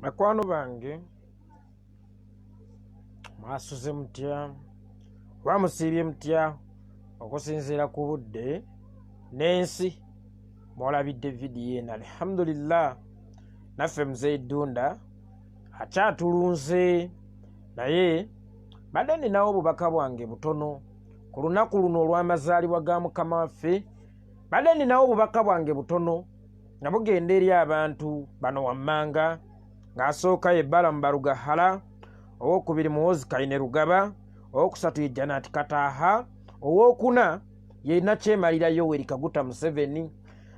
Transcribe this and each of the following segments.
Bakwano bange mwasuze mutya oba musiibye mutya okusinziira ku budde n'ensi mwolabidde vidiyo eno. Alhamdulillah, naffe Mzee Dunda akyatulunze, naye badde ninawo obubaka bwange butono ku lunaku luno olw'amazaalibwa ga mukama waffe. Badde ninawo obubaka bwange butono nga bugenda eri abantu bano wammanga, ng'asooka ye Balamu Balugahala, owokubiri Muhoozi Kainerugaba, owokusatu ye Janati Kataaha, owokuna ye Nakyemalira Yoweri Kaguta Museveni.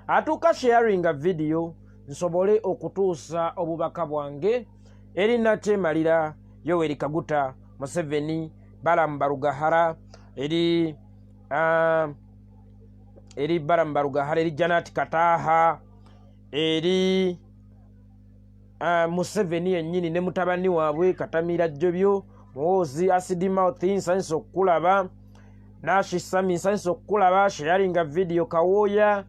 Atuuka sharinga video nsobole okutuusa obubaka bwange eri Nakyemalira Yoweri Kaguta Museveni, Balamu Balugahala, eri Balamu Balugahala, eri Janati Kataaha, eri Museveni yennyini ne mutabani waabwe Katamira Jjobyo, Muhoozi Acid Mouth, nsanyusa okukulaba. Nashi Sami, nsanyusa okukulaba. Sharinga video Kawooya,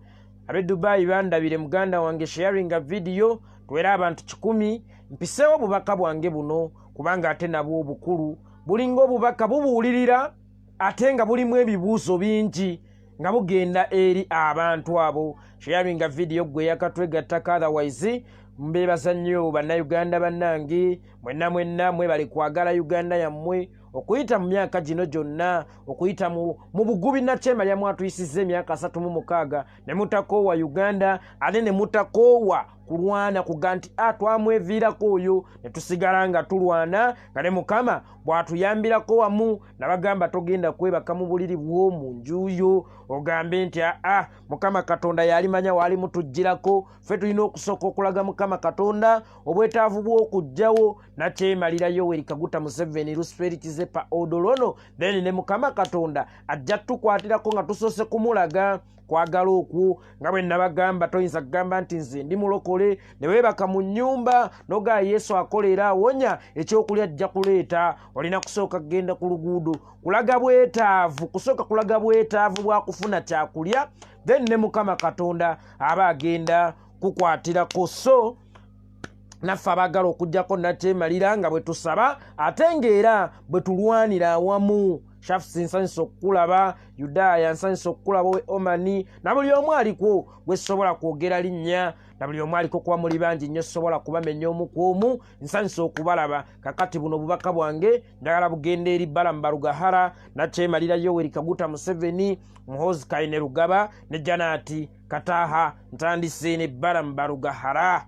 abe Dubai bandabire muganda wange, sharinga video twera abantu 100. Mpiseewo obubaka bwange buno kubanga ate nabwo obukulu bulinga obubaka bubuulirira ate nga bulimu ebibuuzo bingi nga bugenda eri abantu abo. Sharinga video gwe yakatwegattako, otherwise mbeebaza nnyo bannayuganda bannange, mwenna mwebale kwagala Uganda yammwe okuyita mu myaka gino gyonna, okuyita mu bugubi Nakyemalira mwatuyisizza emyaka 36 ne mutakoowa Uganda ate ne mutakoowa kulwana kuga nti twamweviirako oyo ne tusigala nga tulwana nga ne Mukama bw'atuyambirako wamu nabagamba togenda kwebaka mu buliri bw'omu njuyo ogambe nti Mukama Katonda yalimanya waali mutujjirako. Ffe tulina okusooka okulaga Mukama Katonda obwetaavu bw'okujjawo Nakyemalira Yoweri Kaguta Museveni Lusperitize pa odolono, then ne Mukama Katonda ajja tukwatirako nga tusoose kumulaga kwagala okwo. Nga bwe nabagamba toyinza kugamba nti nze ndi mulokole ne weebaka mu nnyumba nogaa Yesu akolera awonya ekyokulya ajja kuleeta. Olina kusooka kugenda ku luguudo kulaga bwetaavu, kusooka kulaga bwetaavu bwa kufuna kyakulya, then ne Mukama Katonda aba agenda kukwatirako. So naffe abaagala okugjako Nakyemalira nga bwe tusaba ate ng'era bwe tulwanira awamu. Shafsi nsanyusa okukulaba, Yudaya nsanyusa okukulaba, we Omani na buli omu aliko gwe sobola kwogera linnya, na buli omu aliko kuba muli bangi nnyo sobola kubamenya omu ku omu. Nsanyusa okubalaba. Kakati buno obubaka bwange njagala bugenda eri Balamu Balugahala, Nakyemalira Yoweri Kaguta Museveni, Muhoozi Kainerugaba ne Janati Kataaha. Ntandise ne Balamu Balugahala.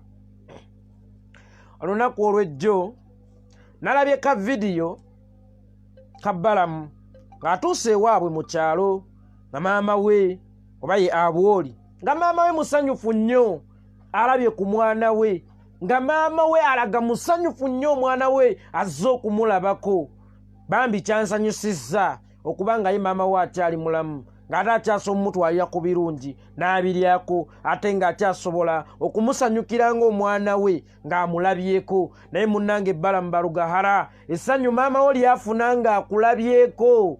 Olunaku olw'ejjo nalabye ka vidiyo ka Balamu ng'atuuse ewaabwe mu kyalo nga maama we oba ye Abwoli, nga maama we musanyufu nnyo alabye ku mwana we, nga maama we alaga musanyufu nnyo omwana we azze okumulabako. Bambi kyansanyusizza okubanga ye maama we akyali mulamu, ng'ate akyasobola omutwalira ku birungi n'abiryako, ate ng'akyasobola okumusanyukira ng'omwana we ng'amulabyeko. Naye munnange Balamu Balugahala, essanyu maama we lyafuna ng'akulabyeko,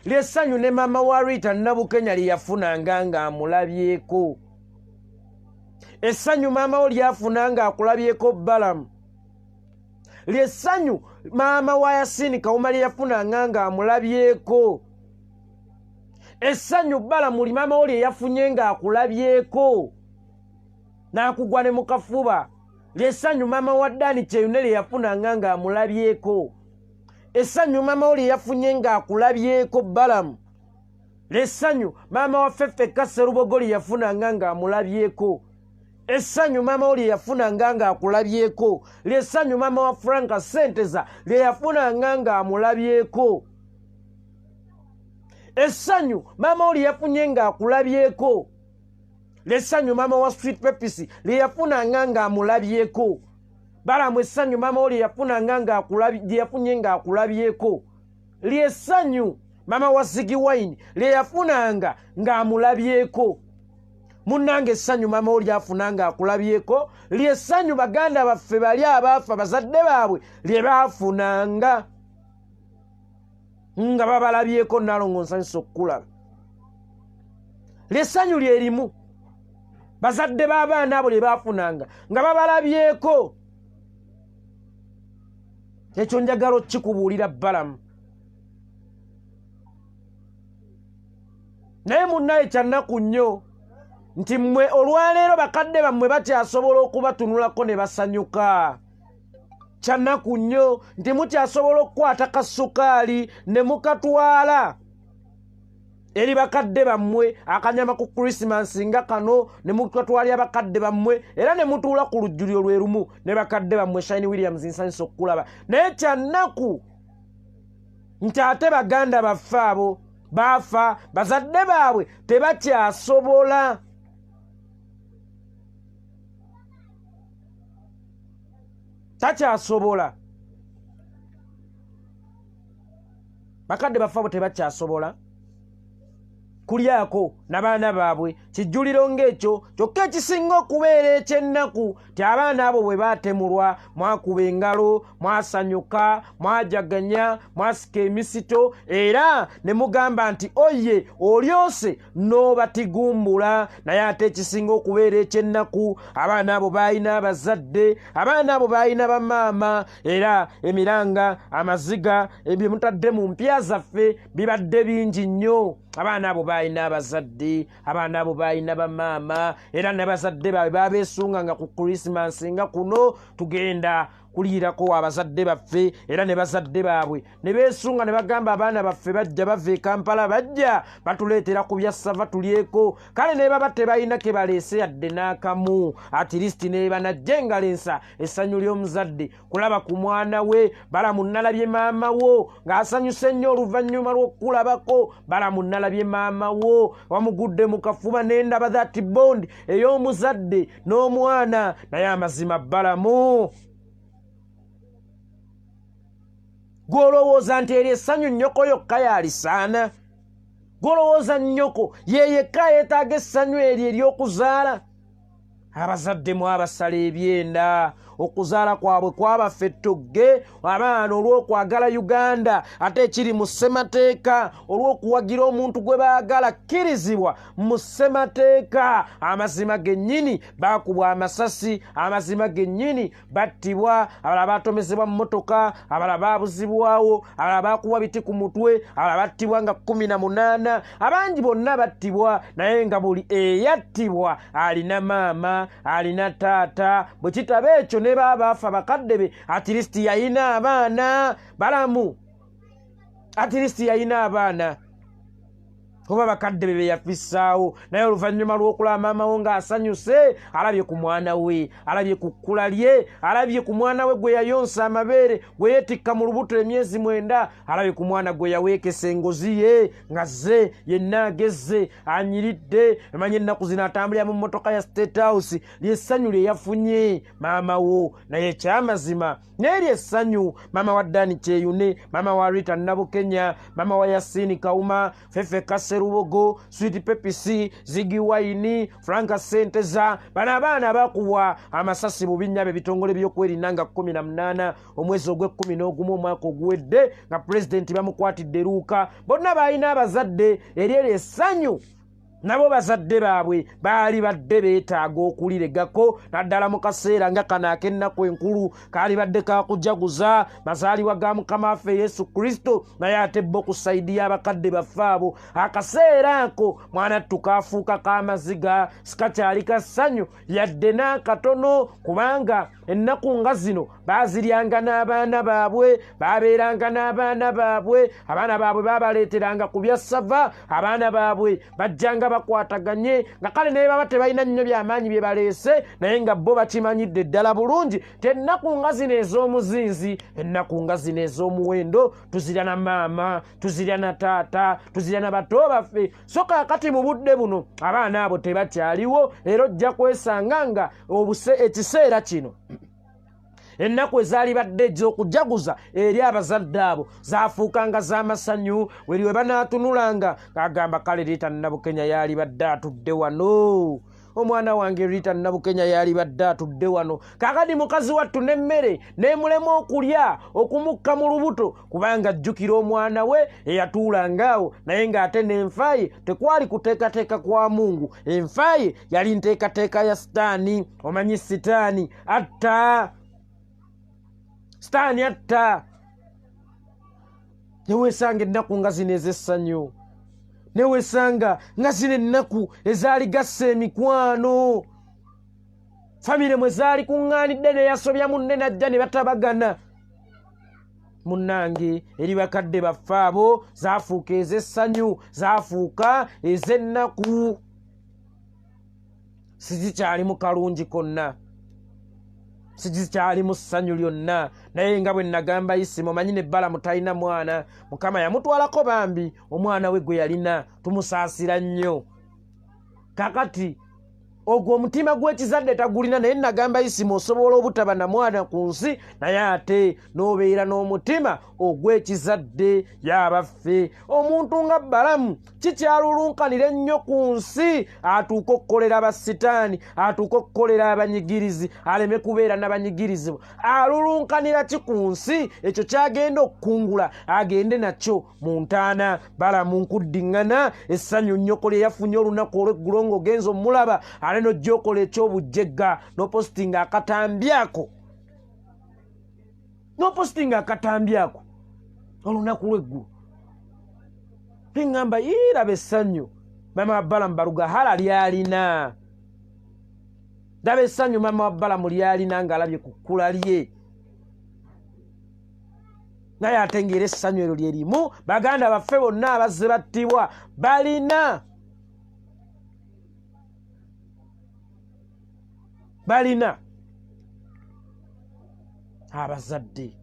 lyessanyu ne maama wa Rita Nabukenya lyeyafunanga ng'amulabyeko, essanyu maama we lyafuna ng'akulabyeko Balamu, lyessanyu maama wa Yasini Kawuma lyeyafunanga ng'amulabyeko, essanyu Balamu li maama we lyeyafunye ng'akulabyeko n'akugwa ne mu kafuba, lyessanyu maama wa Dani Kyeyune lyeyafunanga ng'amulabyeko, essanyu maama we lyeyafunye ng'akulabyeko Balamu, lyessanyu maama wa Fefe Kasserubogo lyeyafunanga ng'amulabyeko, essanyu maama we lyeyafunanga ng'akulabyeko, lyessanyu maama wa Franka Senteza lyeyafunanga ng'amulabyeko, essanyu maama we lyeyafunye ng'akulabyeko, lyessanyu maama wa Sweet Pepisi lyeyafunanga ng'amulabyeko. Balamu essanyu maama we lyeyafunye ng'akulabyeko, lyessanyu maama wa Ziggy Wine lyeyafunanga ng'amulabyeko. Munnange essanyu maama we lyafuna ng'akulabyeko, lyessanyu baganda baffe bali abaafa bazadde baabwe lye baafunanga nga babalabyeko. Nalongo nsanyusa okukulaba. Lyessanyu lyerimu bazadde b'abaana abo lye baafunanga nga babalabyeko. Ekyo njagala okikubuulira Balamu. Naye munnaye kyannaku nnyo nti mmwe olwaleero bakadde bammwe bakyasobola okubatunulako ne basanyuka. Kyannaku nnyo nti mukyasobola okukwata kasukaali ne mukatwala eri bakadde bammwe akanyama ku Christmas nga kano ne mukatwalya bakadde bammwe era ne mutuula ku lujjuliro lwe lumu ne bakadde bammwe. Shine Williams nsanyusa okukulaba. Naye kyannaku nti ate baganda baffe abo baafa, bazadde baabwe tebakyasobola. Takyasobola. Bakadde baffe abo tebakyasobola kulyako n'abaana baabwe. Kijjuliro ng'ekyo kyokka ekisinga okubeera eky'ennaku ti abaana abo bwe baatemulwa, mwakuba engalo, mwasanyuka, mwajaganya, mwasika emisito era ne mugamba nti oye olyose n'obatigumbula. Naye ate ekisinga okubeera eky'ennaku abaana abo baalina abazadde, abaana abo baalina bamaama era emiranga, amaziga, ebyo mutadde mu mpya zaffe bibadde bingi nnyo. Abaana abo baalina abazadde, abaana abo baalina bamaama era ne bazadde baabwe baabeesunganga ku Christmas nga kuno tugenda kuliirako abazadde baffe era ne bazadde baabwe ne beesunga ne bagamba abaana baffe bajja bava e Kampala bajja batuleetera ku bya ssava tulyeko. Kale ne baba tebalina ke baleese yadde n'akamu, at least ne banajje nga lensa essanyu ly'omuzadde kulaba ku mwana we. Balamu nnalabye maama wo ng'asanyuse nnyo oluvannyuma lw'okukulabako. Balamu nnalabye maama wo wamugudde mu kafuba n'endaba that bond ey'omuzadde n'omwana. Naye amazima Balamu gw'olowooza nti eryo essanyu nnyoko yokka yalisaana? Gw'olowooza nnyoko yeyekka yeetaaga essanyu eryo ery'okuzaala? Abazadde mwabasala ebyenda. Okuzaala kwabwe kwabaffe ettogge abaana olw'okwagala Uganda ate ekiri mu ssemateeka, olw'okuwagira omuntu gwe baagala kkirizibwa mu ssemateeka. Amazima gennyini baakubwa amasasi, amazima gennyini battibwa, abalala baatomezebwa mu mmotoka, abalala baabuzibwawo, abalala baakubwa biti ku mutwe, abalala battibwa nga 18, abangi bonna battibwa. Naye nga buli eyattibwa alina maama, alina taata. Bwe kitaba ekyo ne baafa bakadde be at least yalina abaana. Balamu at least yalina abaana oba bakadde be yafissaawo. Naye oluvannyuma lw'okulaba maama wo ng'asanyuse, alabye ku mwana we, alabye ku kkula lye, alabye ku mwana we gwe yayonsa amabeere, gwe yeetikka mu lubuto emyezi 9, alabye ku mwana gwe yaweekesa engozi ye nga zze yenna agezze anyiridde. Emanyi ennaku zino atambulira mu mmotoka ya State House. Lyessanyu lye yafunye maama wo. Naye ekyamazima n'eryo essanyu maama wa Dani Kyeyune, maama wa Rita Nabukenya, maama wa Yasini Kauma, Fefe Kaserubogo, Sweet Pepisi, Ziggy Wine, Franka Senteza, bano abaana bakubwa amasasi mu binnya bitongole by'okwerinda nga 18 omwezi ogw'11 omwaka oguwedde nga pulezidenti bamukwatidde Luuka. Bonna baalina abazadde eryeryo essanyu nabo bazadde baabwe baali badde beetaaga okuliregako, naddala mu kaseera nga kano ak'ennaku enkulu kaali badde kakujaguza mazaalibwa ga Mukama waffe Yesu Kristo. Naye ate bo ku sayidi y'abakadde baffe abo akaseera ako mwanattu kaafuuka k'amaziga, sikakyali ka ssanyu yadde n'akatono, kubanga ennaku nga zino baaziryanga n'abaana baabwe, baabeeranga n'abaana baabwe, abaana baabwe baabaleeteranga ku bya ssava, abaana baabwe bajjanga bakwataganye nga kale naye baba tebalina nnyo byamaanyi bye baleese, naye nga bo bakimanyidde ddala bulungi ti ennaku nga zino ez'omuzinzi, ennaku nga zino ez'omuwendo tuzirya na maama, tuzirya na taata, tuzirya na bato baffe. So kaakati mu budde buno abaana abo tebakyaliwo, era ojja kwesanga nga ekiseera kino ennaku ezaali badde ez'okujaguza eri abazadde abo zaafuukanga z'amasanyu. Weri we banaatunulanga ng'agamba kale Rita Nabukenya yaali badde atudde wano omwana wange Rita Nabukenya yali badde atudde wano kakati mukazi wattu n'emmere n'emulema okulya okumukka mu lubuto kubanga ajjukira omwana we eyatuulangaawo naye ng'ate n'enfaaye tekwali kuteekateeka kwa Mungu enfaaye yali nteekateeka ya sitaani omanyi sitaani atta neweesanga ennaku nga zino ez'essanyu neweesanga nga zino ennaku ezaali gassa emikwano famire mwe zaali kuŋŋaanidde neyasobya munne najja ne batabagana munnange eri bakadde baffe abo zaafuuka ez'essanyu zaafuuka ez'ennaku sizikyalimu kalungi konna sizikyalimu ssanyu lyonna naye nga bwe nagamba Isimo manyi ne Balamu talina mwana Mukama yamutwalako bambi omwana we gwe yalina tumusaasira nnyo kakati ogwo omutima gw'ekizadde tagulina naye nagamba Isimo osobola obutaba na mwana ku nsi naye ate n'obeera n'omutima ogw'ekizadde y'abaffe omuntu nga Balamu kikyalulunkanira ennyo ku nsi atuuka okukolera abasitaani atuuka okukolera abanyigirizi aleme kubeera n'abanyigirizi alulunkanira ki ku nsi ekyo kyagenda okukungula agende nakyo mu ntaana Balamu nkuddiŋŋana essanyu nnyoko lye yafunye olunaku olw'eggulo ng'ogenza omulaba ale n'ojja okola eky'obujjegga n'opositinga akatambyako olunaku lw'eggulu neŋŋamba laba essanyu mama wa Balamu Balugahala lyalina laba essanyu mama wa Balamu lyalina ng'alabye ku kkula lye naye ate ng'era essanyu eryo lye limu baganda baffe bonna abazze battibwa balina abazadde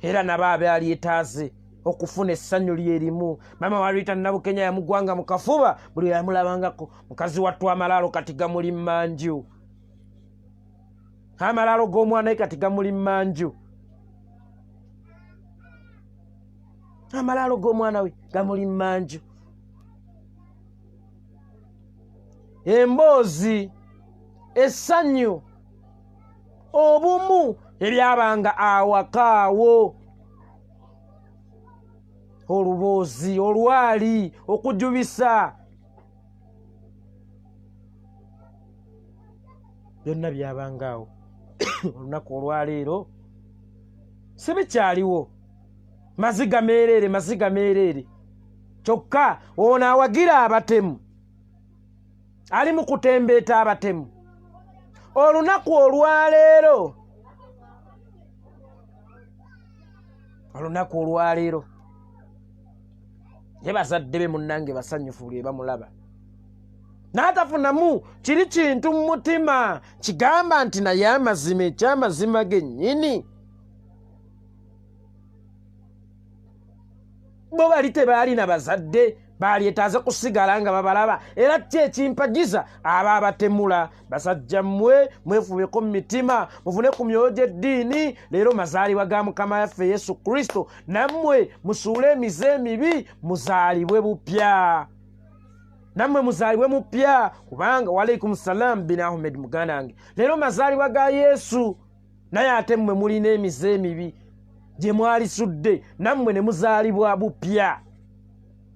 era nabo abalyetaaze okufuna essanyu lyerimu mama wa Rita Nabukenya yamugwanga mu kafuba buli yamulabangako mukazi wattu amalaalo kati gamuli mmanju amalaalo g'omwana we kati gamuli mmanju amalaalo g'omwana we gamuli mmanju emboozi essanyu obumu ebyabanga awakaawo oluboozi olwali okujubisa byonna byabangaawo olunaku olwaleero sibikyaliwo maziga meereere kyokka ono awagira abatemu ali mu kutembeeta abatemu olunaku olwaleero ye bazadde be munnange basanyufu lye bamulaba n'atafunamu kiri kintu mu mutima kigamba nti naye amazima ekyamazima gennyini bo bali tebaalina bazadde balyetaaze kusigala nga babalaba era ki ekimpagiza aba abatemula basajja mmwe mwefubeko mu mitima muvune ku myoyo gy'eddiini leero mazaalibwa ga Mukama yaffe Yesu Kristo nammwe musuule emize emibi muzaalibwe mupya kubanga walaikum salam bin Ahmed muganda wange leero mazaalibwa ga Yesu naye ate mmwe mulina emize emibi gye mwalisudde nammwe ne muzaalibwa bupya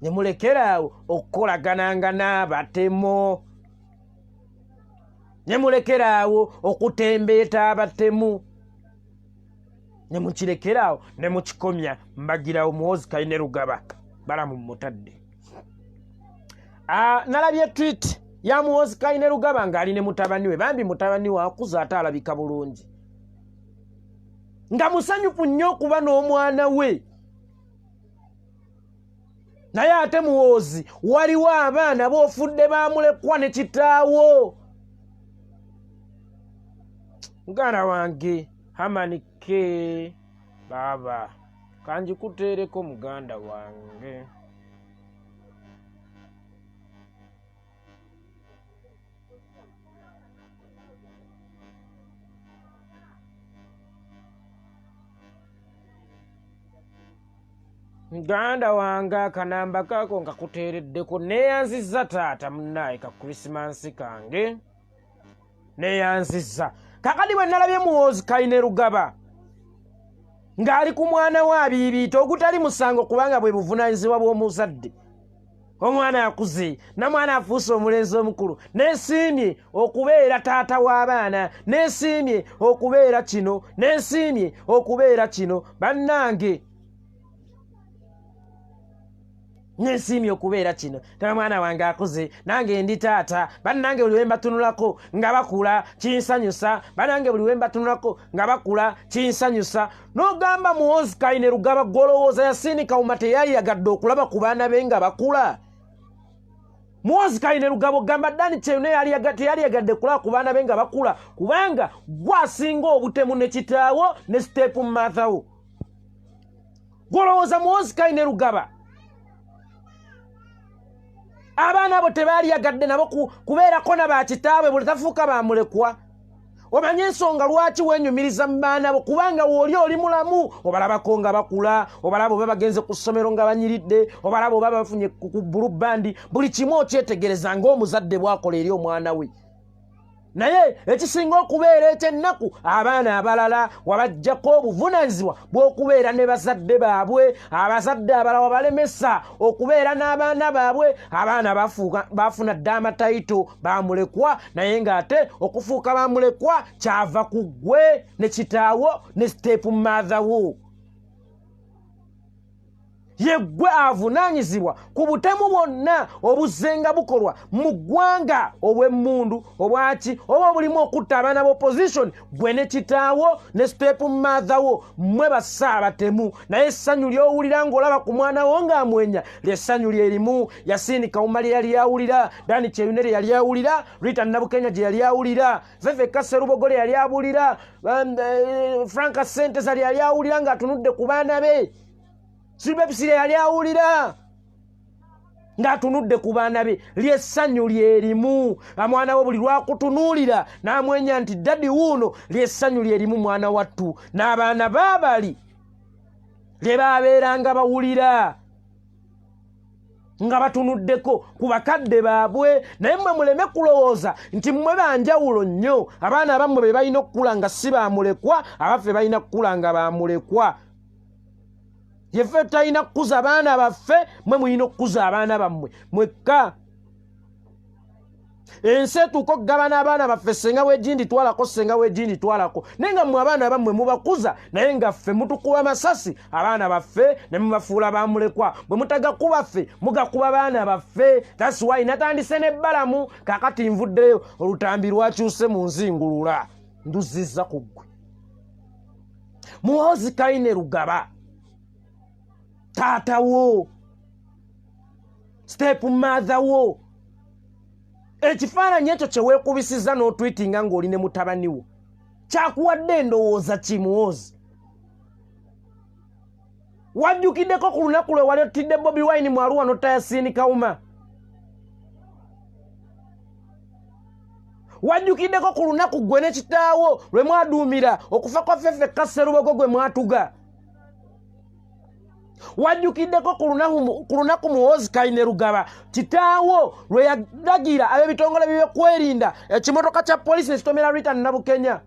ne mulekeraawo okukolagananga n'abatemu ne mulekeraawo okutembeeta abatemu ne mukirekeraawo ne mukikomya mbagirawo Muhoozi Kainerugaba Balamu mutadde nalabye tweet ya Muhoozi Kainerugaba ng'ali ne mutabani we bambi mutabani we akuza ate alabika bulungi nga musanyufu nnyo okuba n'omwana we naye ate Muhoozi waliwo abaana boofudde baamulekwa ne kitaawo muganda wange Hamanike baba kanjikuteereko muganda wange muganda wange akanamba kako nkakuteereddeko neeyanzizza taata munnaye ka Krisimansi kange neyanziza. Kakati bwe nalabye Muhoozi Kainerugaba ng'ali ku mwana we abiibiita ogutali musango kubanga bwe buvunaanyizibwa bw'omuzadde. Omwana akuze na mwana afuuse omulenzi omukulu, neesiimye okubeera taata w'abaana, neesiimye okubeera kino, neesiimye okubeera kino. Bannange, neesiimye okubeera kino. Tala mwana wange akuze, nange ndi taata. Bannange buli we mbatunulako nga bakula kinsanyusa. Bannange buli we mbatunulako nga bakula kinsanyusa. N'ogamba Muhoozi Kainerugaba gw'olowooza yasindika Kawuma teyali yagadde okulaba ku baana be nga bakula? Muhoozi Kainerugaba ogamba Dani Kyeyune teyali yagadde kulaba ku baana be nga bakula kubanga gwasinga obutemu ne kitaawo ne Stephen Mathawo. Gw'olowooza Muhoozi Kainerugaba abaana abo tebaali yagadde nabo kubeerako na bakitaabwe buli tafuuka bamulekwa? Omanye ensonga lwaki wenyumiriza mu baana bo? Kubanga oli mulamu, obalabako nga bakula, obalaba oba bagenze ku ssomero nga banyiridde, obalaba oba bafunye ku bulubandi. Buli kimu okyetegereza ng'omuzadde bw'akola eri omwana we. Naye ekisinga okubeera ekyennaku, abaana abalala wabajjako obuvunaanyizibwa bw'okubeera ne bazadde baabwe. Abazadde abalala balemesa okubeera n'abaana baabwe. Abaana baafuna dda amatayito baamulekwa, naye ng'ate okufuuka baamulekwa kyava ku ggwe ne kitaawo ne Stephen Mathawo. Ye ggwe avunaanyizibwa ku butemu bwonna obuzzenga bukolwa mu ggwanga, obw'emmundu, obwaki, oba obulimu okutta abaana b'opposition. Ggwe ne kitaawo ne Stephen Mathawo mmwe bassaabatemu. Naye essanyu ly'owulira ng'olaba ku mwana wo ng'amwenya, ly'essanyu lyerimu. Yasindika Kawuma lye yali awulira, Dani Kyeyune lye yali awulira, Rita Nabukenya gye yali awulira, Veveka Sserubogo lye yali awulira, Franka Ssenteza lye yali awulira ng'atunudde ku baana be. Silibepsire yali awulira ng'atunudde ku baana be. Ly'essanyu lyerimu. Amwana we buli lwakutunuulira n'amwenya nti dadi wuuno, ly'essanyu lyerimu mwana wattu. N'abaana baabali lye baabeeranga bawulira nga batunuddeko ku bakadde baabwe. Naye mmwe muleme kulowooza nti mmwe banjawulo nnyo. Abaana abammwe be balina okukula nga si baamulekwa, abaffe balina kukula nga baamulekwa. Yeffe talina kukuza abaana baffe, mmwe mulina okukuza abaana bammwe mwekka. Ensi etuuka okugabana abaana baffe, senga w'egindi twalako, senga w'egindi twalako. Naye nga mmwe abaana bammwe mubakuza, naye nga ffe mutukuba masasi abaana baffe ne mubafuula baamulekwa. Bwe mutagakuba ffe mugakuba baana baffe. That's why natandise n'ebbalamu. Kaakati nvuddeyo, olutambi lwakyuse mu nzingulula. Nduzizza ku ggwe. Muhoozi Kainerugaba taata wo, Stephen Mathawo, ekifaananyi ekyo kye weekubisizza n'otwitinga ng'oli ne mutabani wo kyakuwadde endowooza ki Muhoozi? Wajjukiddeko ku lunaku lwe wali otidde Bobi Wine mu Arua n'otayasini Kawuma? Wajjukiddeko ku lunaku gwe ne kitaawo lwe mwaduumira okufa kwa Veveka Sserubogo gwe mwatuga? Wajjukiddeko ku lunaku Muhoozi Kainerugaba kitaawo lwe yalagira ab'ebitongole by'ebyokwerinda ekimotoka kya poliisi ne kitomera Rita Nabukenya?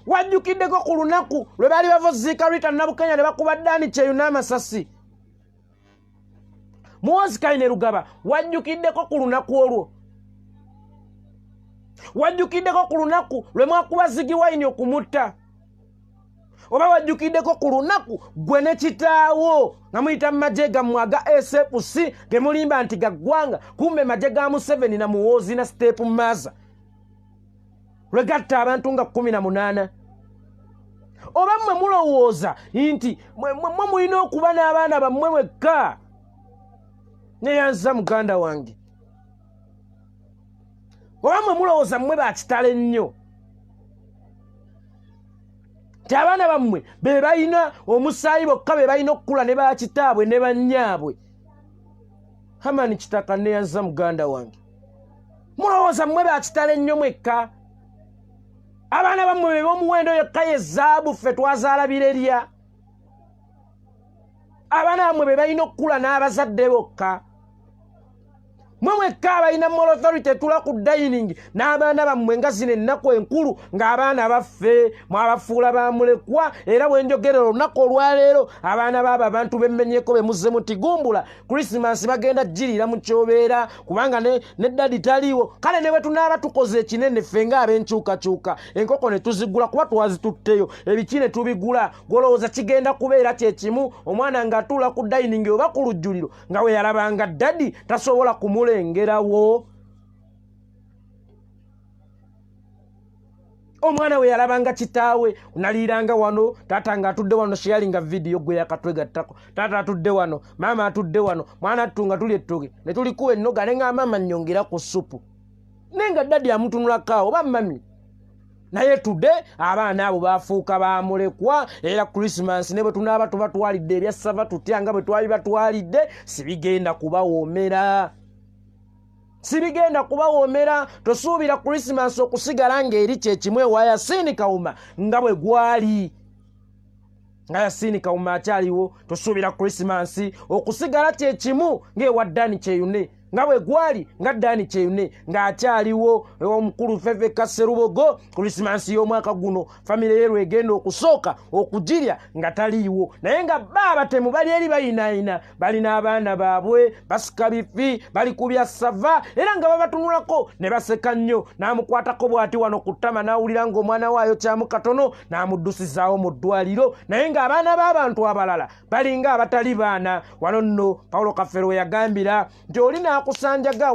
Wajjukiddeko ku lunaku lwe baali bava ziika Rita Nabukenya ne bakuba Dani Kyeyune amasasi? Muhoozi Kainerugaba wajjukiddeko ku lunaku olwo? Wajjukiddeko ku lunaku lwe mwakuba Ziggy Wine okumutta? Oba wajjukiddeko ku lunaku gwe ne kitaawo nga muyita mu magye gammwe aga SFC ge mulimba nti gaggwanga, kumbe magye ga Museveni na Muhoozi na Stephen Mathawo lwe gatta abantu nga 18? Oba mmwe mulowooza nti mmwe mulina okuba n'abaana bammwe mwekka? Neyanza muganda wange. Oba mmwe mulowooza mmwe bakitale nnyo ti abaana bammwe be balina omusaayi bokka be balina okukula ne bakitaabwe ne bannyaabwe? Hamani Kitaka neyanza muganda wange. Mulowooza mmwe bakitale nnyo mwekka? Abaana bammwe be b'omuwendo yekka ye zaabu ffe twazaala birerya? Abaana bammwe be balina okukula n'abazadde bokka? Mwe kaba ina moral authority tula ku dining n'abaana bammwe nga zino ennaku enkulu ng'abaana baffe mwabafuula bamulekwa era bwe njogera olunaku olwaleero abaana baabo abantu bemmenyeko be muzze mutigumbula Christmas bagenda jirira mu kyobeera kubanga ne dadi taliiwo kale ne bwe tunaaba tukoze ekinene ffe ng'ab'enkyukakyuka enkoko ne tuzigula kuba twazitutteyo ebiki ne tubigula golowooza kigenda kubeera kyekimu omwana ng'atuula ku dining oba ku lujjuliro nga we yalabanga dadi tasobola kumulengerawo omwana we yalabanga kitaawe naliiranga wano taata ng'atudde wano sharinga video gwe yakatwegattako taata atudde wano maama atudde wano mwana attunga tuli ettoge ne tulikuwa ennoga ne nga maama nnyongera ku supu nenga dadi amutunulakaawo oba mami naye tudde abaana abo bafuuka bamulekwa era Christmas ne bwe tunaaba tubatwalidde ebyassava tutya nga bwe twali batwalidde sibigenda kubawoomera tosuubira Christmas okusigala ng'eri kyekimu ewa Yasini Kawuma nga bwe gwali nga Yasini Kawuma akyaliwo tosuubira Christmas okusigala kyekimu ng'ewa Dani Kyeyune nga bwe gwali nga Dani Kyeyune ng'akyaliwo omukulu Feve Kaserubogo Christmas y'omwaka guno famire yeerwe egenda okusooka okugirya nga taliiwo naye nga baabatemu bali eri bayinaayina balina abaana baabwe basika bifi bali ku byassava era nga babatunulako ne baseka nnyo n'amukwatako bw'ati wano ku ttama n'awulira ng'omwana waayo kyamu katono n'amuddusizaawo mu ddwaliro naye ng'abaana b'abantu abalala balinga abatali baana wano nno Paulo Kafero we yagambira nti olina akusanjaga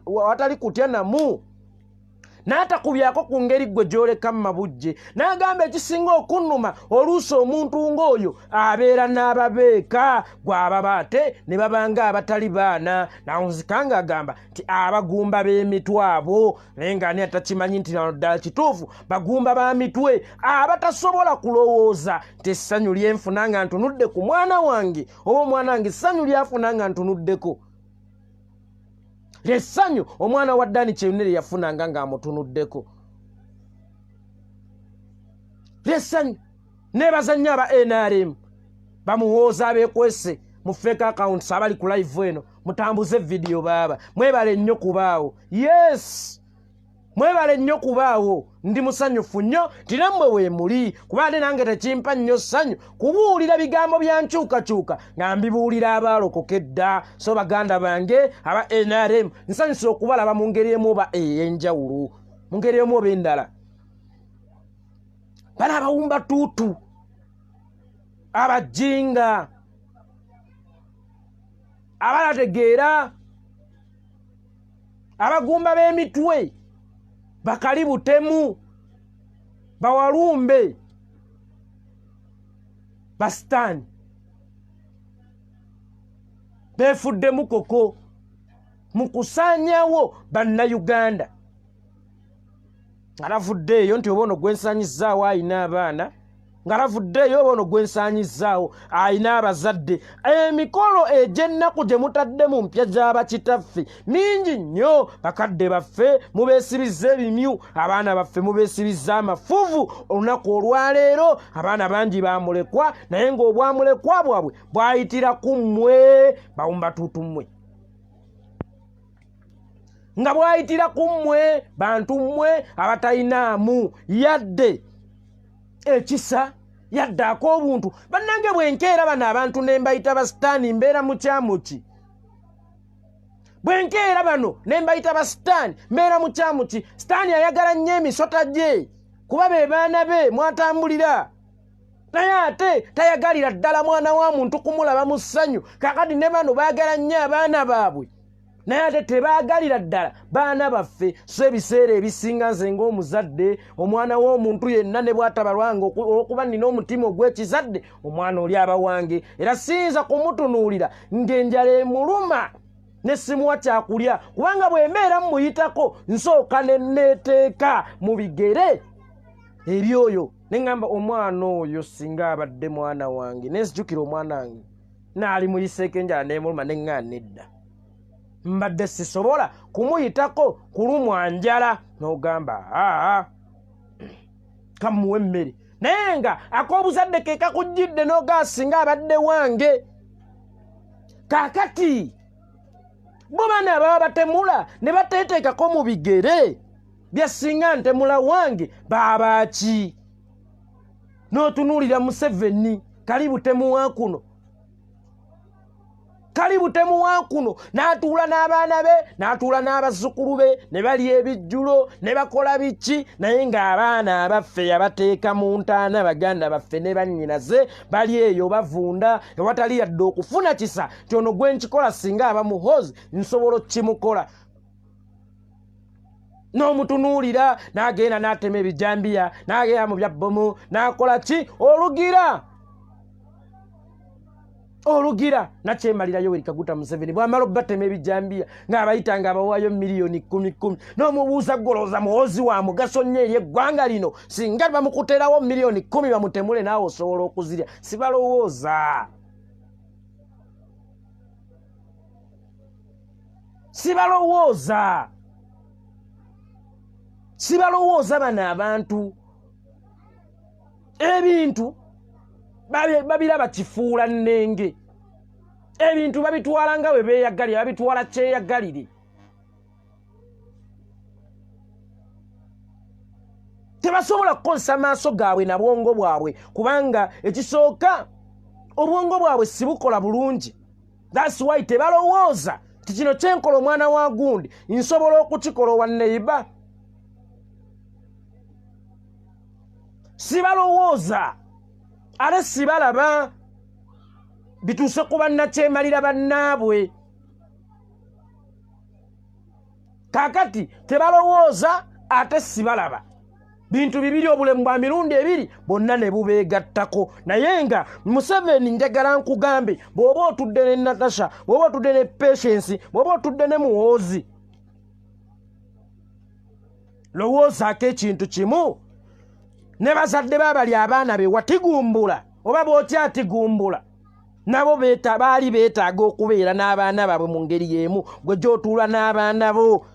watali kutya namu n'atakubyako ku ngeri gwe gy'oleka mu mabujje n'agamba ekisinga okunnuma oluusi omuntu ng'oyo abeera n'ababeeka gw'ababa ate ne babanga abatali baana nawunzika ng'agamba nti abagumba b'emitwe abo naye ng'ani atakimanyi nti nano ddala kituufu bagumba ba mitwe abatasobola kulowooza nti essanyu lyenfuna nga ntunudde ku mwana wange oba omwana wange essanyu lyafuna nga ntunuddeko lessanyu omwana wa Dani Kyeyune lye yafunanga ng'amutunuddeko lessanyu nebaza nnyo aba NRM bamuwooza abeekwese mu fake accounts abali ku live eno mutambuze video baaba mwebale nnyo kubaawo mwebale nnyo kubaawo ndi musanyufu nnyo tinammwe weemuli kuba ate nange tekimpa nnyo ssanyu kubuulira bigambo bya nkyukakyuka nga mbibuulira abaalokokedda so baganda bange aba NRM nsanyusa okubalaba mu ngeri emu oba ey'enjawulo mu ngeri emu oba endala bana abawumba tuutu abajinga abalategeera abagumba b'emitwe bakali butemu bawalumbe basitaani beefuddemu koko mu kusaanyawo bannayuganda ngalavuddeeyo nti oba ono gwensaanyizzaawo ayina abaana ngalavuddeeyo oba ono gwensaanyizzaawo ayina abazadde emikolo egy'ennaku gye mutadde mu mpya gy'abakitaffe mingi nnyo bakadde baffe mubeesibizza ebimyu abaana baffe mubeesibizza amafuvu olunaku olwaleero abaana bangi bamulekwa naye ng'obwamulekwa bwabwe bwayitira ku mmwe bawumba tuutu mmwe nga bwayitira ku mmwe bantu mmwe abatalinaamu yadde ekisa yadde ak'obuntu bannange bwenkeera bano abantu ne mbayita basitaani mbeera mu kyamu ki bwenkeera bano ne mbayita basitaani mbeera mu kyamu ki sitaani ayagala nnyo emisota gye kuba be baana be mwatambulira naye ate tayagalira ddala mwana wa muntu kumulaba mu ssanyu kakati ne bano baagala nnyo abaana baabwe naye ate tebaagalira ddala baana baffe so ebiseera ebisinga nze ng'omuzadde omwana w'omuntu yenna ne bw'atabalwanga olw'okuba nina omutima ogw'ekizadde omwana oli aba wange era siyinza kumutunuulira ng'enjala emuluma ne simuwa kyakulya kubanga bw'embeera mumuyitako nsooka ne neeteeka mu bigere ebyoyo ne ŋŋamba omwana oyo singa abadde mwana wange ne nzijukira omwana wange naali muyiseeko enjala neemuluma ne ŋŋaana edda mbadde sisobola kumuyitako kulumwa njala n'ogamba kamuwe emmere naye nga ak'obuzadde ke kakujjidde n'ogaa singa abadde wange kaakati bo bana baba batemula ne bateteekako mu bigere byasinga ntemula wange baba ki n'otunuulira Museveni kalibu temuwa kuno n'atuula n'abaana be n'atuula n'abazzukulu be ne balya ebijjulo ne bakola biki naye ng'abaana abaffe yabateeka mu ntaana baganda baffe ne bannyinaze bali eyo bavunda ewatali yadde okufuna kisa nti ono gwe nkikola singa aba muhozi nsobola okkimukola n'omutunuulira n'agenda n'atema ebijambiya n'agenda mu byabbomu n'akola ki olugira nakyemalira Yoweri Kaguta Museveni bw'amala obbatema ebijambiya ng'abayita ng'abawaayo miliyoni 10 n'omubuuza golooza muwozi wa mugaso nnyo eri eggwanga lino singa bamukuterawo miliyoni 10 bamutemule naawe osobola okuzirya sibalowooza bano abantu ebintu babiraba kifuula nnenge ebintu babitwala nga bwe beeyagalire babitwala kyeyagalire tebasobola kukozesa maaso gaabwe na bwongo bwabwe kubanga ekisooka obwongo bwabwe sibukola bulungi. That's why tebalowooza ti kino kyenkola omwana wa gundi nsobola okukikola owa neiba. Sibalowooza ate sibalaba bituuse ku bannakyemalira bannaabwe. Kakati tebalowooza ate sibalaba bintu bibiri obulemu bwa mirundi ebiri bonna ne bubeegattako. Naye nga Museveni njagala nkugambe bw'oba otudde ne Natasha, bw'oba otudde ne Patience, bw'oba otudde ne Muhoozi, lowoozaako ekintu kimu. Ne bazadde babali abaana be watigumbula oba bw'otyatigumbula nabo baali beetaaga okubeera n'abaana baabwe mu ngeri y'emu gwe gy'otuula n'abaana bo.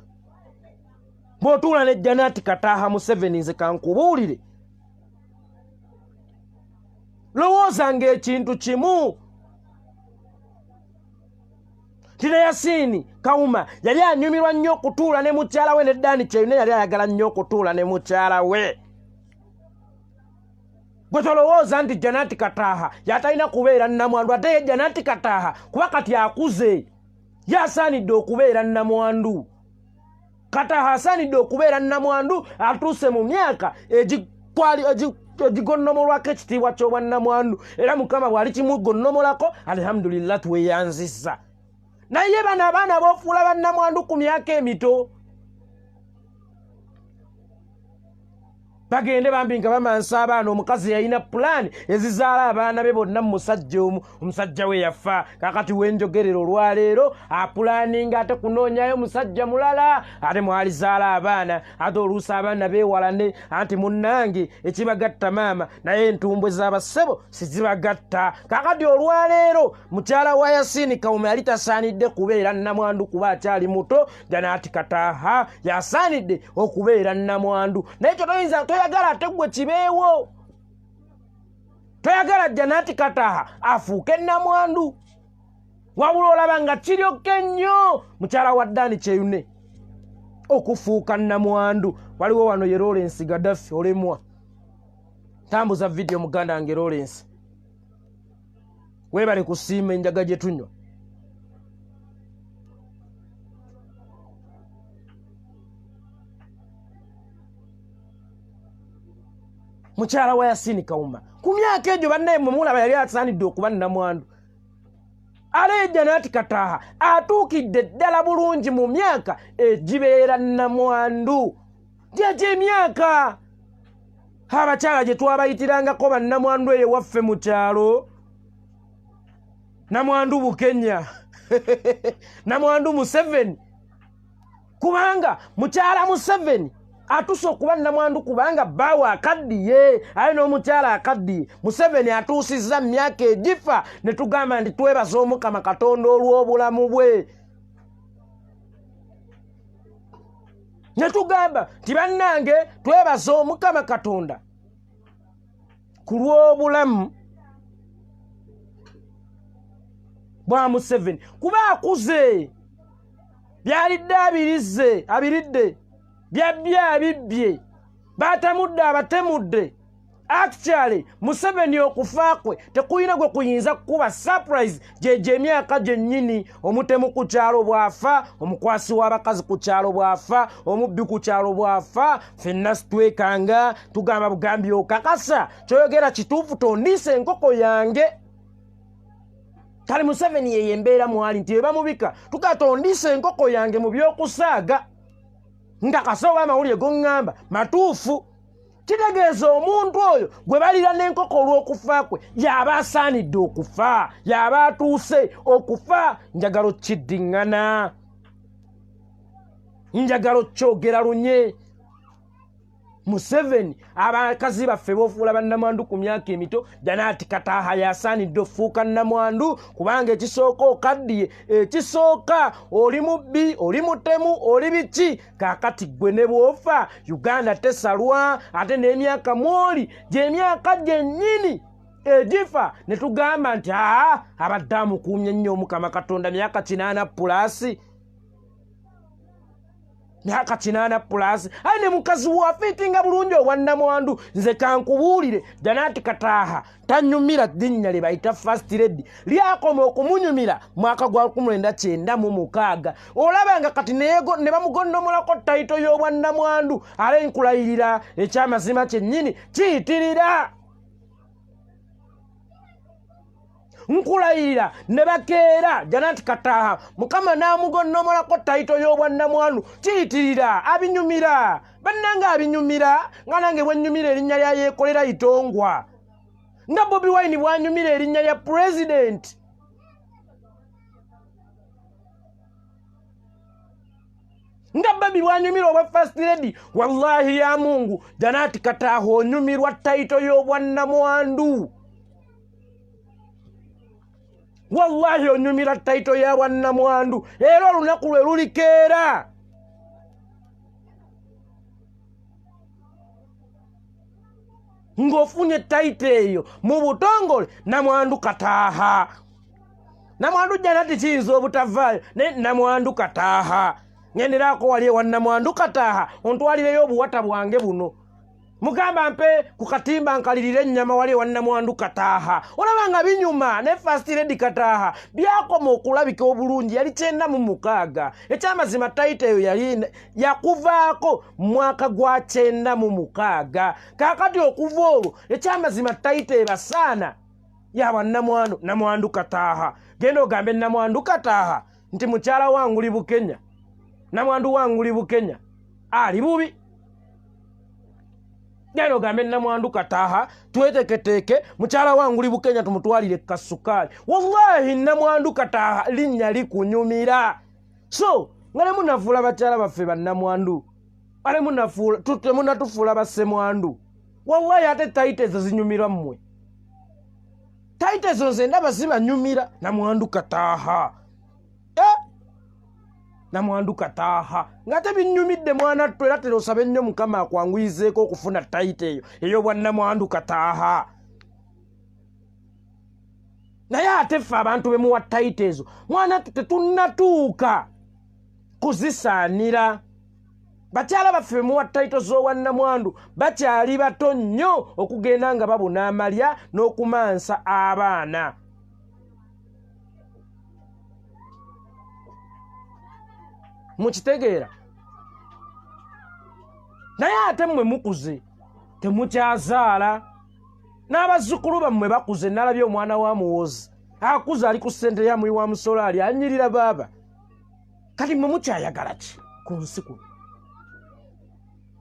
Bw'otuula ne Janet Kataaha Museveni nze kankubuulire, lowoozanga ekintu kimu. Tine Yasini Kauma yali anyumirwa nnyo okutuula ne mukyala we, ne Dani Kyeyune yali ayagala nnyo okutuula ne mukyala we. Bwe tolowooza nti Janet Kataaha yatalina kubeera nnamwandu, ate ye Janet Kataaha kuba kati akuze yasaanidde okubeera nnamwandu. Kataaha asaanidde okubeera nnamwandu atuuse mu myaka egigonnomolwako ekitiibwa ky'obwannamwandu, era Mukama bw'ali kimugonnomolako alhamdulillah tweyanzizza. Naye bano abaana b'ofuula bannamwandu ku myaka emito bagende bambi nga bamansa abaana. Omukazi yalina pulaani ezizaala abaana be bonna mu musajja omu, omusajja we yafa. Kakati wenjogerera olwaleero apulaaninga ate kunoonyayo musajja mulala ate mwalizaala abaana, ate oluusi abaana beewalane anti munnange ekibagatta maama naye entumbwe z'abassebo sizibagatta. Kakati olwaleero mukyala wa Yasini Kauma yali tasaanidde kubeera nnamwandu kuba akyali muto. Janet Kataaha yasaanidde okubeera nnamwandu. Naye kyo toyagala ate gwe kibeewo, toyagala Janet Kataaha afuuke nnamwandu, wabula olaba nga kiryokke nnyo mukyala wa Dani Kyeyune okufuuka nnamwandu. Waliwo wano ye Lawrence Gaddafi olemwa. Tambuza video muganda wange Lawrence, weebale kusiima enjaga gye tunywa. Mukyala wa Yasini Kauma ku myaka egyo bannaye mumulaba yali asaanidde okuba nnamwandu. Ale Janet Kataaha atuukidde ddala bulungi mu myaka egibeera nnamwandu. Gyegyo emyaka abakyala gye twabayitirangako bannamwandu eyo waffe mu kyalo. Namwandu Bukenya namwandu Museveni, kubanga mukyala Museveni atuuse okuba nnamwandu kubanga bbaawe akaddiye, aye n'omukyala akaddiye. Museveni atuusizza mu myaka egifa ne tugamba nti twebaza Omukama Katonda olw'obulamu bwe. Ne tugamba nti bannange twebaza Omukama Katonda ku lw'obulamu bwa Museveni kuba akuze. byalidde abiridde byabya abibye batamudde abatemudde. Actually Museveni okufa kwe tekuyina gwe kuyinza kuba surprise gye emyaka gyennyini omutemu ku kyalo bwafa, omukwasi w'abakazi ku kyalo bwafa, omubbi ku kyalo bwafa, ffenna situwekanga tugamba bugambi okakasa kyoyogera kituufu tondiisa enkoko yange. Kale Museveni ye embeera mwali nti bamubika tukatondiisa enkoko yange mu by'okusaaga nga kasoba amawulire gongamba matuufu. Kitegeeza omuntu oyo gwe balira n'enkoko olw'okufa kwe yaba asaanidde okufa, yaba atuuse okufa. Njagalo kiddiŋŋana, njagalo kyogera lunye. Museveni abakazi baffe b'ofuula bannamwandu ku myaka emito Janati Kataaha yasaanidde ofuuka nnamwandu kubanga ekisooka okaddiye, ekisooka oli mubbi, oli mutemu, oli biki. Kaakati gwe ne bw'ofa Uganda tesalwa ate n'emyaka mwoli gy'emyaka gyennyini egifa ne tugamba nti abadde amukuumye nnyo Mukama Katonda myaka 80+. Myaka 80+. Ayi ne mukazi wafiitinga bulungi obwannamwandu. Nze kankubuulire Janati Kataaha tanyumira linnya lye bayita First Lady lyakoma okumunyumira mwaka gwa 1996. Olabanga kati ne bamugonnomolako tayito y'obwannamwandu ale nkulayirira ekyamazima kyennyini kiyitirira. Nkulayirira ne bakeera Janati Kataaha Mukama n'amugonnomolako tayito y'obwannamwandu kiyitirira abinyumira. Bannanga abinyumira nga nange bwennyumira erinnya lya yeekolera itongwa, nga Bobi Wine bwanyumira erinnya lya President. Nga Babi bwanyumira obwa First Lady. Wallahi ya Mungu Janati Kataaha onyumirwa tayito y'obwannamwandu. Wallahi onyumira tayito ya bwannamwandu era olunaku lwe lulikeera. Ng'ofunye tayito eyo mu butongole Namwandu Kataaha. Namwandu Janati kiyinza obutavaayo ne Namwandu Kataaha. Ngenderaako wali ewa Namwandu Kataaha ontwalireyo obuwata bwange buno. Mugamba mpe ku katimba nkalirire ennyama wali ewa Namwandu Kataaha. Olabanga binyuma ne First Lady Kataaha byakoma okulabika obulungi yali 96. Ekyamazima tayito eyo yali yakuvaako mwaka gwa 96. Kaakati okuva olwo ekyamazima tayito ebasaana yaba Namwandu Kataaha. Genda ogambe Namwandu Kataaha nti mukyala wangu li Bukenya, Namwandu wangu li Bukenya ali bubi. Genda ogambe Namwandu Kataaha tweteketeeke mukyala wangu li Bukenya tumutwalire kasukaali. Wallahi Namwandu Kataaha linnya likunyumira. So ngale munafuula bakyala baffe bannamwandu, ale munafuula temunatufuula bassemwandu. Wallahi ate tayito ezo zinyumira mmwe. Tayito ezo nze ndaba zibanyumira. Namwandu Kataaha Namwandu Kataaha nga tebinyumidde mwana ttu era terosabe nnyo Mukama akwanguyizeeko okufuna tayito eyo ey'obwannamwandu Kataaha. Naye ate ffe abantu be muwa tayito ezo mwana tetunnatuuka kuzisaanira. Bakyala baffe be muwa tayito z'obwannamwandu bakyali bato nnyo okugenda nga babuna amalya n'okumansa abaana. Mukitegeera? Naye ate mmwe mukuze temukyazaala. N'abazzukulu bammwe bakuze. Nalabye omwana wa muwozi akuze ali ku ssente ya muyi wa musolaali anyirira baaba. Kati mmwe mukyayagala ki ku nsi kuno?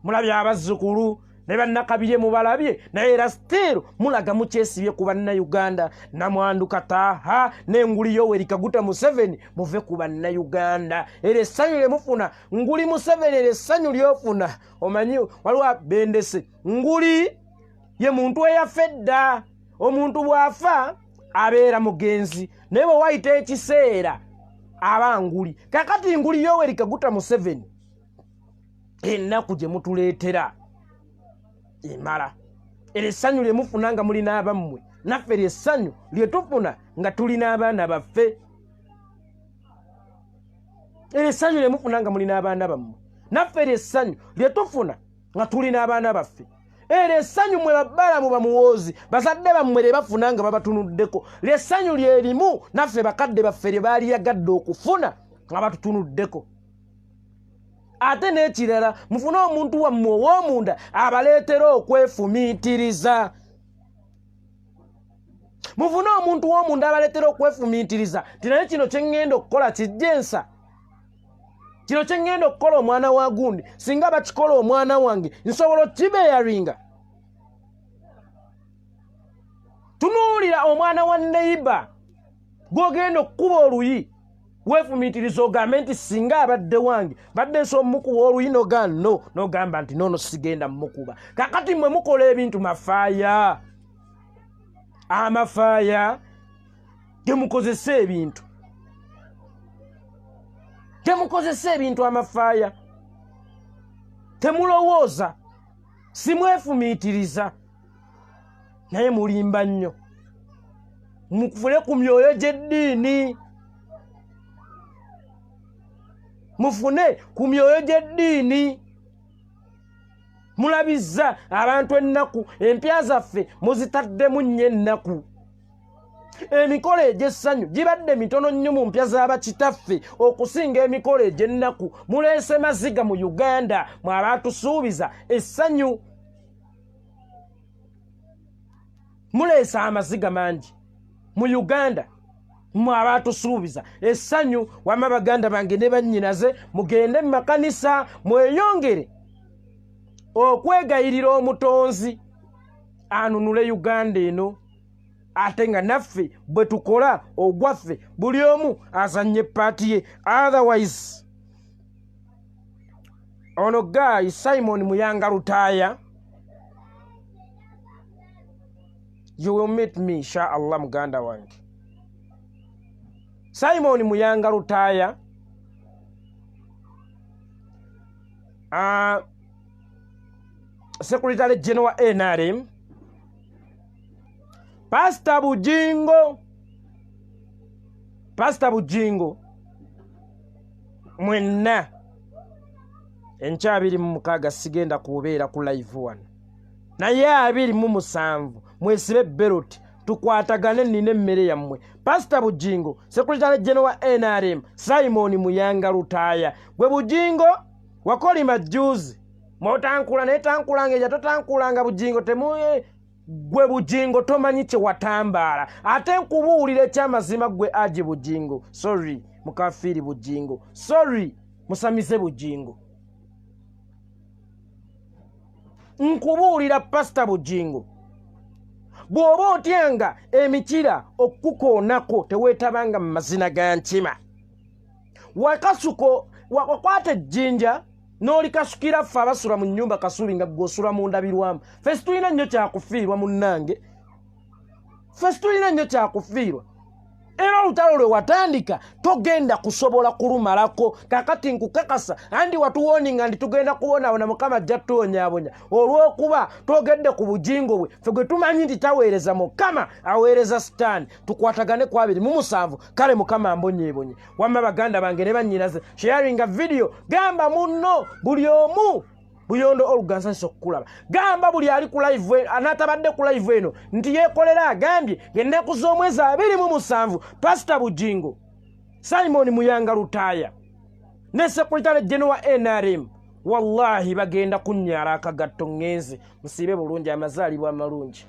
Mulabye abazzukulu ne bannakabirye mubalabye naye era siteero mulaga mukyesibye ku bannayuganda. Namwandu Kataaha n'enguli Yoweri Kaguta Museveni muve ku bannayuganda. Era essanyu lye mufuna nguli Museveni, era essanyu ly'ofuna omanyi waliwo bendese. Nguli ye muntu eyafa edda. Omuntu bw'afa abeera mugenzi naye bwe wayita ekiseera aba nguli. Kakati nguli Yoweri Kaguta Museveni ennaku gye mutuleetera emala. Era essanyu lye mufuna nga mulina abammwe, naffe lyessanyu lye tufuna nga tulina abaana baffe. era essanyu lye mufuna nga mulina abaana bammwe naffe era essanyu lye tufuna nga tulina abaana baffe era essanyu mwe babbalamu bamuwoozi bazadde bammwe lye bafuna nga babatunuddeko lyessanyu lyerimu naffe bakadde baffe lye baali yagadde okufuna nga batutunuddeko ate n'ekirala mufune omuntu wammwe ow'omunda abaleetera okwefumiitiriza mufune omuntu w'omunda abaleetera okwefumiitiriza tinaye kino kye ŋŋenda okukola kijjensa kino kye ŋŋenda okukola omwana wa gundi singa bakikola omwana wange nsobola okibeeyaringa tunuulira omwana wa neiba gw'ogenda okukuba oluyi weefumiitiriza ogambe nti singa abadde wange badde nso mukuba oluyi no n'ogamba nti nono sigenda mukuba kakati mwe mukola ebintu mafaaya amafaaya temukozesa ebintu amafaaya temulowooza simwefumiitiriza naye mulimba nnyo mufune ku myoyo gy'eddiini mufune ku myoyo gy'eddiini mulabizza abantu ennaku empya zaffe muzitaddemu nnyo ennaku emikolo egy'essanyu gibadde mitono nnyo mu mpya z'abakitaffe okusinga emikolo egy'ennaku muleese maziga mu Uganda mwe abaatusuubiza essanyu muleese amaziga mangi mu Uganda mwe abaatusuubiza essanyu wamma baganda bange ne bannyinaze mugende mu makanisa mweyongere okwegayirira omutonzi anunule Uganda eno ate nga naffe bwe tukola ogwaffe buli omu azanye paati ye otherwise ono guy Simon Muyanga Lutaaya you will meet me inshallah muganda wange Simon Muyanga Lutaaya Secretary General NRM Pastor Bujingo mwenna enkya 26 sigenda kubeera ku live wano naye 27 mwesibe beloti tukwatagane nine emmere yammwe Pastor Bujingo Secretary General NRM Simon Muyanga Lutaaya gwe Bujingo wakolima juzi motankula netankulanga eja totankulanga Bujingo temuye gwe Bujingo tomanyi kye watambaala ate nkubuulira ekyamazima gwe aje Bujingo sorry mukafiiri Bujingo sorry musamize Bujingo nkubuulira Pastor Bujingo bw'oba otyanga emikira okukoonako teweetabanga mu mazina ga nkima wakasuko wakwata ejjinja n'olikasukira ffe abasula mu nnyumba kasubi nga gw'osula mu ndabirwamu ffe situlina nnyo kyakufiirwa munnange ffe situlina nnyo kyakufiirwa era olutalo lwe watandika togenda kusobola kulumalako kakati nkukakasa andi watuwoninga ndi tugenda kubonaabona Mukama ajja tuwonyaabonya olw'okuba twogedde ku Bujingo bwe ffe gwe tumanyi nti taweereza Mukama aweereza sitaani tukwatagane ku 27 kale Mukama ambonyeebonye wamma baganda bange ne bannyinaze sharinga video gamba munno buli omu Buyondo olugansanso kulaba gamba buli ali ku live anatabadde ku live eno nti yekolera agambye ennaku z'omwezi 27 Pastor Bujingo Simon Muyanga Lutaaya ne Secretary General NRM wallahi bagenda kunnyala akagatto ngenze musibe bulungi amazaalibwa amalungi